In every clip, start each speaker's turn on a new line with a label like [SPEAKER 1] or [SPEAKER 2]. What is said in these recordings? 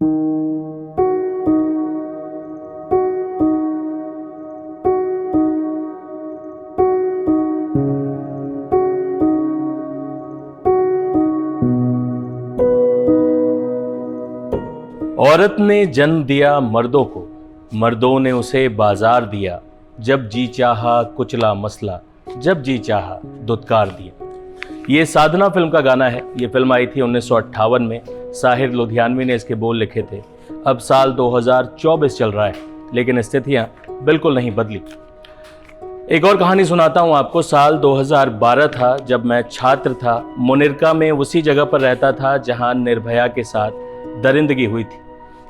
[SPEAKER 1] औरत ने जन्म दिया मर्दों को, मर्दों ने उसे बाजार दिया। जब जी चाहा कुचला मसला, जब जी चाहा दुत्कार दिया। ये साधना फिल्म का गाना है। ये फिल्म आई थी 1958 में। साहिर लुधियानवी ने इसके बोल लिखे थे। अब साल 2024 चल रहा है, लेकिन स्थितियां बिल्कुल नहीं बदली। एक और कहानी सुनाता हूं आपको। साल 2012 था, जब मैं छात्र था। मुनिरका में उसी जगह पर रहता था जहां निर्भया के साथ दरिंदगी हुई थी।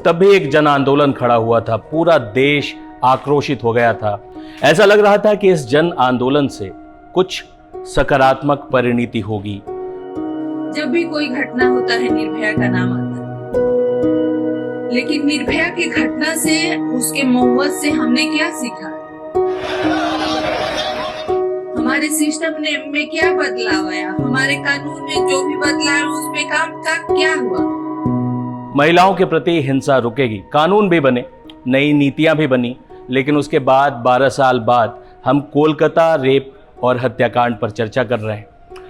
[SPEAKER 1] तब भी एक जन आंदोलन खड़ा हुआ था। पूरा देश आक्रोशित हो गया था। ऐसा लग रहा था कि इस जन आंदोलन से कुछ सकारात्मक परिणति होगी।
[SPEAKER 2] जब भी कोई घटना होता है, निर्भया का नाम आता है। लेकिन निर्भया की घटना से, उसके महुवत से हमने क्या सीखा? हमारे सिस्टम में क्या बदलाव आया? हमारे कानून में जो भी बदलाव, उस पे काम का क्या हुआ?
[SPEAKER 1] महिलाओं के प्रति हिंसा रुकेगी। कानून भी बने, नई नीतियां भी बनी, लेकिन उसके बाद 12 साल बाद हम कोलकाता रेप और हत्याकांड पर चर्चा कर रहे हैं।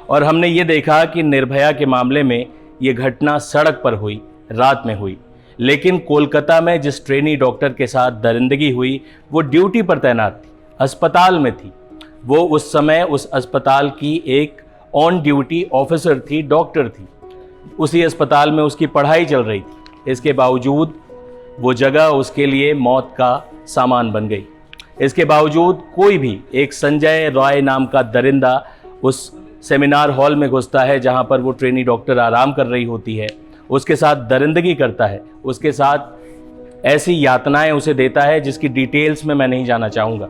[SPEAKER 1] और हमने ये देखा कि निर्भया के मामले में ये घटना सड़क पर हुई, रात में हुई। लेकिन कोलकाता में जिस ट्रेनी डॉक्टर के साथ दरिंदगी हुई, वो ड्यूटी पर तैनात थी, अस्पताल में थी। वो उस समय उस अस्पताल की एक ऑन ड्यूटी ऑफिसर थी, डॉक्टर थी। उसी अस्पताल में उसकी पढ़ाई चल रही थी। इसके बावजूद वो जगह उसके लिए मौत का सामान बन गई। इसके बावजूद कोई भी, एक संजय रॉय नाम का दरिंदा उस सेमिनार हॉल में घुसता है जहां पर वो ट्रेनी डॉक्टर आराम कर रही होती है, उसके साथ दरिंदगी करता है, उसके साथ ऐसी यातनाएं उसे देता है जिसकी डिटेल्स में मैं नहीं जाना चाहूँगा।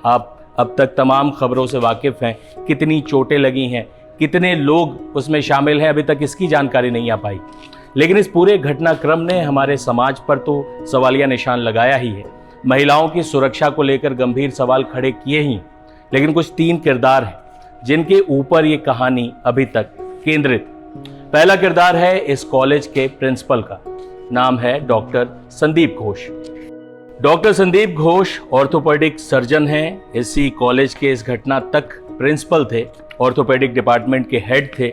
[SPEAKER 1] आप अब तक तमाम खबरों से वाकिफ़ हैं। कितनी चोटें लगी हैं, कितने लोग उसमें शामिल हैं, अभी तक इसकी जानकारी नहीं आ पाई। लेकिन इस पूरे घटनाक्रम ने हमारे समाज पर तो सवालिया निशान लगाया ही है। महिलाओं की सुरक्षा को लेकर गंभीर सवाल खड़े किए ही। लेकिन कुछ 3 किरदार हैं जिनके ऊपर ये कहानी अभी तक केंद्रित। पहला किरदार है इस कॉलेज के प्रिंसिपल का। नाम है doctor Sandeep Ghosh. Doctor Sandeep Ghosh orthopaedic surgeon हैं। इसी कॉलेज के इस घटना तक प्रिंसिपल थे, ऑर्थोपेडिक डिपार्टमेंट के हेड थे।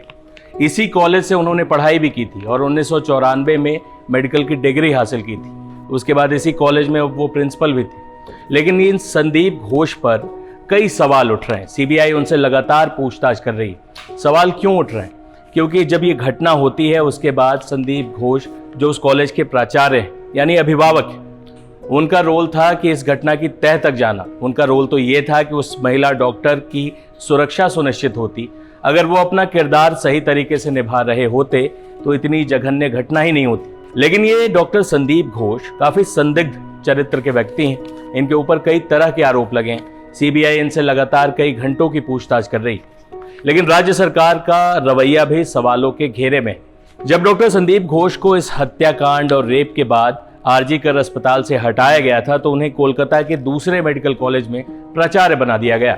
[SPEAKER 1] इसी कॉलेज से उन्होंने पढ़ाई भी की थी और 1994 में मेडिकल की डिग्री हासिल की थी। उसके बाद इसी कॉलेज में वो प्रिंसिपल भी थे। लेकिन इन संदीप घोष पर कई सवाल उठ रहे हैं। सीबीआई उनसे लगातार पूछताछ कर रही है। सवाल क्यों उठ रहे हैं? क्योंकि जब ये घटना होती है, उसके बाद संदीप घोष जो उस कॉलेज के प्राचार्य हैं, यानी अभिभावक हैं, उनका रोल था कि इस घटना की तह तक जाना। उनका रोल तो ये था कि उस महिला डॉक्टर की सुरक्षा सुनिश्चित होती। अगर वो अपना किरदार सही तरीके से निभा रहे होते तो इतनी जघन्य घटना ही नहीं होती। लेकिन ये डॉक्टर संदीप घोष काफी संदिग्ध चरित्र के व्यक्ति हैं। इनके ऊपर कई तरह के आरोप लगे हैं। सीबीआई इनसे लगातार कई घंटों की पूछताछ कर रही। लेकिन राज्य सरकार का रवैया भी सवालों के घेरे में। जब डॉक्टर संदीप घोष को इस हत्याकांड और रेप के बाद आरजी कर अस्पताल से हटाया गया था, तो उन्हें कोलकाता के दूसरे मेडिकल कॉलेज में प्राचार्य बना दिया गया।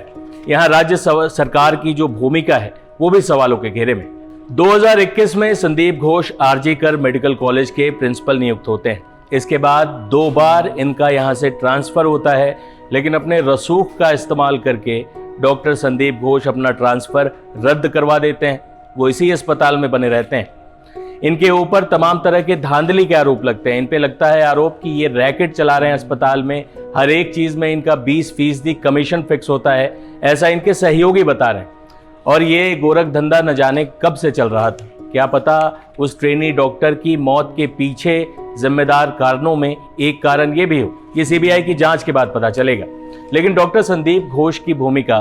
[SPEAKER 1] यहाँ राज्य सरकार की जो भूमिका है वो भी सवालों के घेरे में। 2021 में संदीप घोष आरजी कर मेडिकल कॉलेज के प्रिंसिपल नियुक्त होते हैं। इसके बाद 2 बार इनका यहाँ से ट्रांसफर होता है, लेकिन अपने रसूख का इस्तेमाल करके डॉक्टर संदीप घोष अपना ट्रांसफर रद्द करवा देते हैं। वो इसी अस्पताल में बने रहते हैं। इनके ऊपर तमाम तरह के धांधली के आरोप लगते हैं। इन पे लगता है आरोप कि ये रैकेट चला रहे हैं अस्पताल में। हर एक चीज में इनका 20% कमीशन फिक्स होता है, ऐसा इनके सहयोगी बता रहे हैं। और ये गोरख धंधा न जाने कब से चल रहा था। क्या पता उस ट्रेनी डॉक्टर की मौत के पीछे जिम्मेदार कारणों में एक कारण ये भी हो। ये सीबीआई की जांच के बाद पता चलेगा। लेकिन डॉक्टर संदीप घोष की भूमिका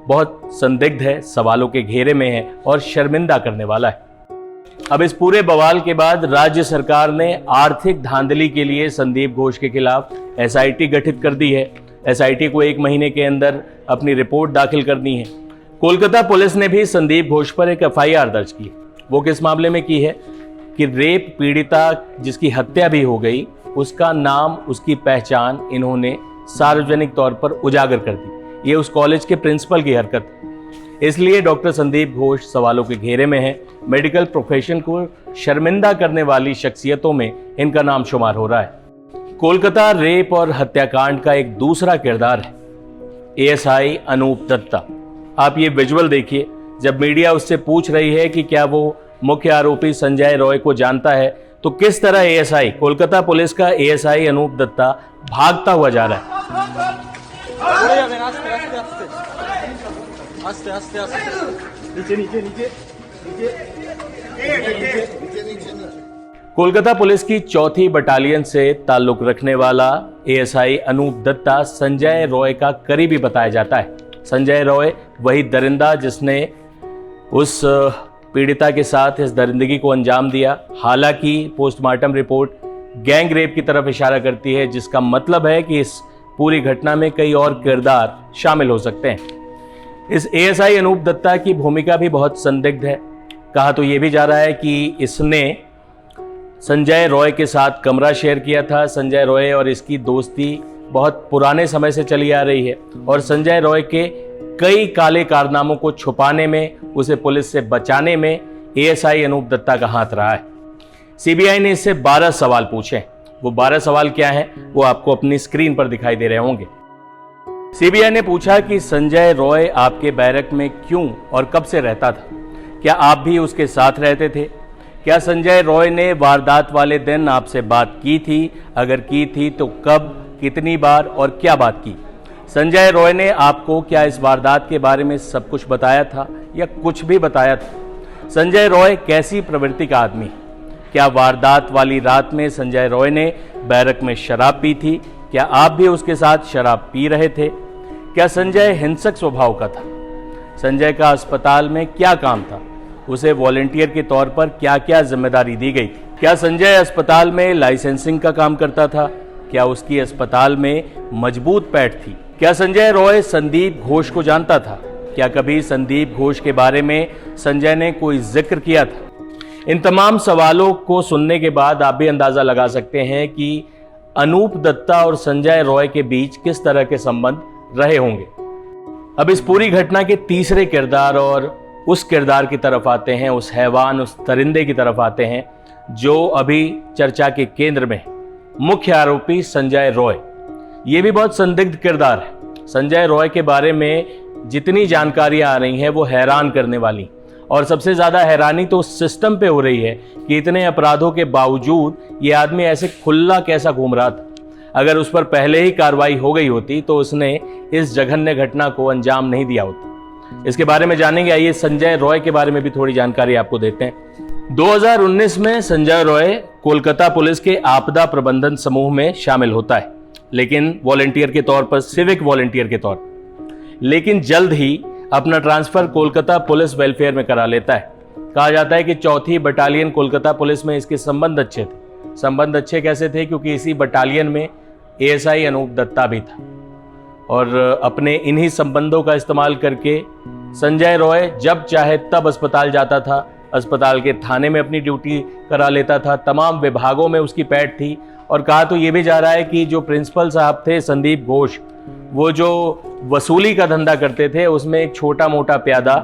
[SPEAKER 1] बहुत संदिग्ध है, सवालों के घेरे में है और शर्मिंदा करने वाला है। अब इस पूरे बवाल के बाद राज्य सरकार ने आर्थिक धांधली के लिए संदीप घोष के खिलाफ एसआईटी गठित कर दी है। एसआईटी को 1 महीने के अंदर अपनी रिपोर्ट दाखिल करनी है। कोलकाता पुलिस ने भी संदीप घोष पर एक एफआईआर दर्ज की। वो किस मामले में की है कि रेप पीड़िता जिसकी हत्या भी हो गई, उसका नाम, उसकी पहचान इन्होंने सार्वजनिक तौर पर उजागर कर दी। ये उस कॉलेज के प्रिंसिपल की हरकत है। इसलिए डॉक्टर संदीप घोष सवालों के घेरे में हैं। मेडिकल प्रोफेशन को शर्मिंदा करने वाली शख्सियतों में इनका नाम शुमार हो रहा है। कोलकाता रेप और हत्याकांड का एक दूसरा किरदार है एएसआई अनूप दत्ता। आप ये विजुअल देखिए। जब मीडिया उससे पूछ रही है कि क्या वो मुख्य आरोपी संजय रॉय को जानता है, तो किस तरह एएसआई, कोलकाता पुलिस का एएसआई अनूप दत्ता भागता हुआ जा रहा है। कोलकाता पुलिस की 4थी बटालियन से ताल्लुक रखने वाला एएसआई अनूप दत्ता संजय रॉय का करीबी बताया जाता है। संजय रॉय वही दरिंदा जिसने उस पीड़िता के साथ इस दरिंदगी को अंजाम दिया। हालांकि पोस्टमार्टम रिपोर्ट गैंग रेप की तरफ इशारा करती है, जिसका मतलब है कि इस पूरी घटना में कई और किरदार शामिल हो सकते हैं। इस एएसआई अनूप दत्ता की भूमिका भी बहुत संदिग्ध है। कहा तो ये भी जा रहा है कि इसने संजय रॉय के साथ कमरा शेयर किया था। संजय रॉय और इसकी दोस्ती बहुत पुराने समय से चली आ रही है और संजय रॉय के कई काले कारनामों को छुपाने में, उसे पुलिस से बचाने में एएसआई अनूप दत्ता का हाथ रहा है। सीबीआई ने इससे 12 सवाल पूछे। वो 12 सवाल क्या हैं, वो आपको अपनी स्क्रीन पर दिखाई दे रहे होंगे। सीबीआई ने पूछा कि संजय रॉय आपके बैरक में क्यों और कब से रहता था? क्या आप भी उसके साथ रहते थे? क्या संजय रॉय ने वारदात वाले दिन आपसे बात की थी? अगर की थी तो कब, कितनी बार और क्या बात की? संजय रॉय ने आपको क्या इस वारदात के बारे में सब कुछ बताया था या कुछ भी बताया था? संजय रॉय कैसी प्रवृत्ति का आदमी? क्या वारदात वाली रात में संजय रॉय ने बैरक में शराब पी थी? क्या आप भी उसके साथ शराब पी रहे थे? क्या संजय हिंसक स्वभाव का था? संजय का अस्पताल में क्या काम था? उसे वॉलंटियर के तौर पर क्या क्या जिम्मेदारी दी गई थी? क्या संजय अस्पताल में लाइसेंसिंग का काम करता था? क्या उसकी अस्पताल में मजबूत पैठ थी? क्या संजय रॉय संदीप घोष को जानता था? क्या कभी संदीप घोष के बारे में संजय ने कोई जिक्र किया था? इन तमाम सवालों को सुनने के बाद आप भी अंदाजा लगा सकते हैं कि अनूप दत्ता और संजय रॉय के बीच किस तरह के संबंध रहे होंगे। अब इस पूरी घटना के तीसरे किरदार और उस किरदार की तरफ आते हैं, उस हैवान, उस दरिंदे की तरफ आते हैं जो अभी चर्चा के केंद्र में है, मुख्य आरोपी संजय रॉय। ये भी बहुत संदिग्ध किरदार है। संजय रॉय के बारे में जितनी जानकारियां आ रही हैं वो हैरान करने वाली, और सबसे ज्यादा हैरानी तो उस सिस्टम पे हो रही है कि इतने अपराधों के बावजूद ये आदमी ऐसे खुला कैसा घूम रहा था। अगर उस पर पहले ही कार्रवाई हो गई होती तो उसने इस जघन्य घटना को अंजाम नहीं दिया होता। इसके बारे में जानेंगे। आइए संजय रॉय के बारे में भी थोड़ी जानकारी आपको देते हैं। 2019 में संजय रॉय कोलकाता पुलिस के आपदा प्रबंधन समूह में शामिल होता है, लेकिन वॉलंटियर के तौर पर, सिविक वॉलंटियर के तौर पर। लेकिन जल्द ही अपना ट्रांसफर कोलकाता पुलिस वेलफेयर में करा लेता है। कहा जाता है कि 4थी बटालियन कोलकाता पुलिस में इसके संबंध अच्छे थे। संबंध अच्छे कैसे थे? क्योंकि इसी बटालियन में एएसआई अनूप दत्ता भी था, और अपने इन्हीं संबंधों का इस्तेमाल करके संजय रॉय जब चाहे तब अस्पताल जाता था, अस्पताल के थाने में अपनी ड्यूटी करा लेता था। तमाम विभागों में उसकी पैठ थी। और कहा तो ये भी जा रहा है कि जो प्रिंसिपल साहब थे संदीप घोष, वो जो वसूली का धंधा करते थे, उसमें एक छोटा मोटा प्यादा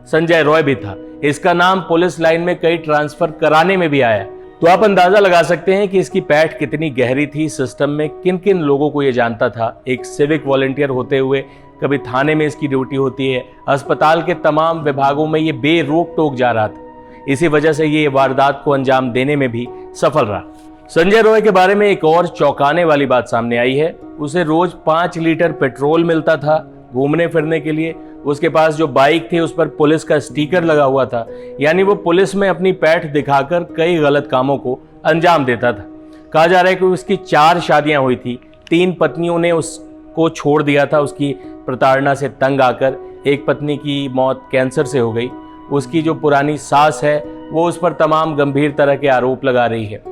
[SPEAKER 1] संजय रॉय भी था। इसका नाम पुलिस लाइन में कई ट्रांसफर कराने में भी आया। तो आप अंदाजा लगा सकते हैं कि इसकी पैठ कितनी गहरी थी। सिस्टम में किन किन लोगों को ये जानता था। एक सिविक वॉलंटियर होते हुए कभी थाने में इसकी ड्यूटी होती है, अस्पताल के तमाम विभागों में ये बेरोक टोक जा रहा था। इसी वजह से ये वारदात को अंजाम देने में भी सफल रहा। संजय रॉय के बारे में एक और चौंकाने वाली बात सामने आई है। उसे रोज 5 लीटर पेट्रोल मिलता था घूमने फिरने के लिए। उसके पास जो बाइक थी उस पर पुलिस का स्टिकर लगा हुआ था, यानी वो पुलिस में अपनी पैठ दिखाकर कई गलत कामों को अंजाम देता था। कहा जा रहा है कि उसकी 4 शादियां हुई थी, 3 पत्नियों ने उसको छोड़ दिया था उसकी प्रताड़ना से तंग आकर। एक पत्नी की मौत कैंसर से हो गई। उसकी जो पुरानी सास है वो उस पर तमाम गंभीर तरह के आरोप लगा रही है।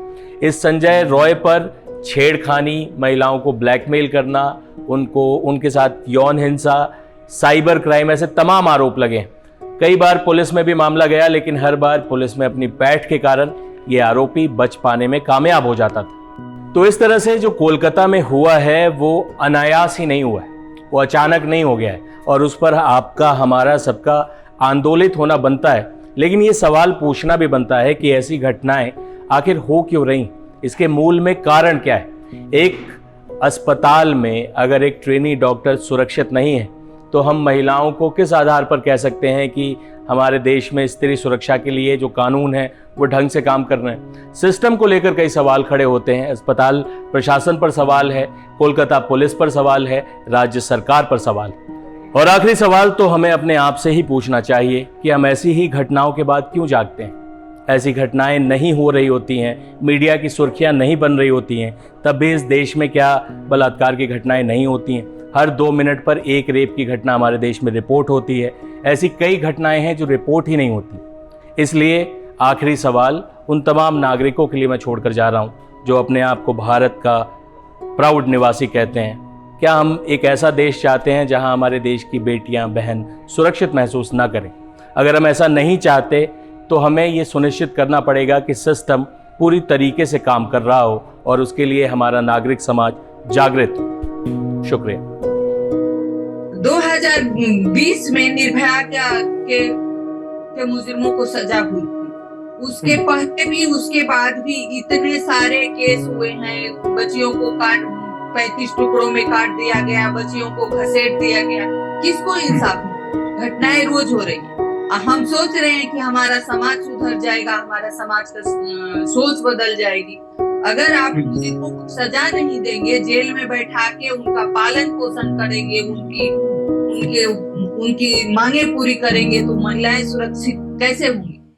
[SPEAKER 1] इस संजय रॉय पर छेड़खानी, महिलाओं को ब्लैकमेल करना, उनके साथ यौन हिंसा, साइबर क्राइम, ऐसे तमाम आरोप लगे। कई बार पुलिस में भी मामला गया, लेकिन हर बार पुलिस में अपनी पैठ के कारण ये आरोपी बच पाने में कामयाब हो जाता था। तो इस तरह से जो कोलकाता में हुआ है वो अनायास ही नहीं हुआ है। वो अचानक नहीं हो गया है और उस पर आपका, हमारा, सबका आंदोलित होना बनता है। लेकिन ये सवाल पूछना भी बनता है कि ऐसी घटनाएं आखिर हो क्यों रही, इसके मूल में कारण क्या है। एक अस्पताल में अगर एक ट्रेनी डॉक्टर सुरक्षित नहीं है तो हम महिलाओं को किस आधार पर कह सकते हैं कि हमारे देश में स्त्री सुरक्षा के लिए जो कानून है वो ढंग से काम कर रहे हैं। सिस्टम को लेकर कई सवाल खड़े होते हैं। अस्पताल प्रशासन पर सवाल है, कोलकाता पुलिस पर सवाल है, राज्य सरकार पर सवाल। और आखिरी सवाल तो हमें अपने आप से ही पूछना चाहिए कि हम ऐसी ही घटनाओं के बाद क्यों जागते हैं। ऐसी घटनाएं नहीं हो रही होती हैं, मीडिया की सुर्खियां नहीं बन रही होती हैं, तब भी इस देश में क्या बलात्कार की घटनाएं नहीं होती हैं। हर 2 मिनट पर एक रेप की घटना हमारे देश में रिपोर्ट होती है। ऐसी कई घटनाएं हैं जो रिपोर्ट ही नहीं होती। इसलिए आखिरी सवाल उन तमाम नागरिकों के लिए मैं छोड़कर जा रहा हूं जो अपने आप को भारत का प्राउड निवासी कहते हैं। क्या हम एक ऐसा देश चाहते हैं जहां हमारे देश की बेटियां, बहन सुरक्षित महसूस ना करें? अगर हम ऐसा नहीं चाहते तो हमें ये सुनिश्चित करना पड़ेगा कि सिस्टम पूरी तरीके से काम कर रहा हो और उसके लिए हमारा नागरिक समाज जागृत हो। शुक्रिया।
[SPEAKER 2] 2020 में निर्भया के मुजरिमों को सजा हुई थी। उसके पहले भी, उसके बाद भी इतने सारे केस हुए हैं। बच्चियों को 35 टुकड़ों में काट दिया गया, बच्चियों को घसीट दिया गया। किसको इंसाफ? घटनाएं रोज हो रही है। हम सोच रहे हैं कि हमारा समाज सुधर जाएगा, हमारा समाज का सोच बदल जाएगी। अगर आप मुजरिमों को सजा नहीं देंगे, जेल में बैठा के उनका पालन पोषण करेंगे, उनकी मांगे पूरी करेंगे, तो महिलाएं सुरक्षित कैसे होंगी?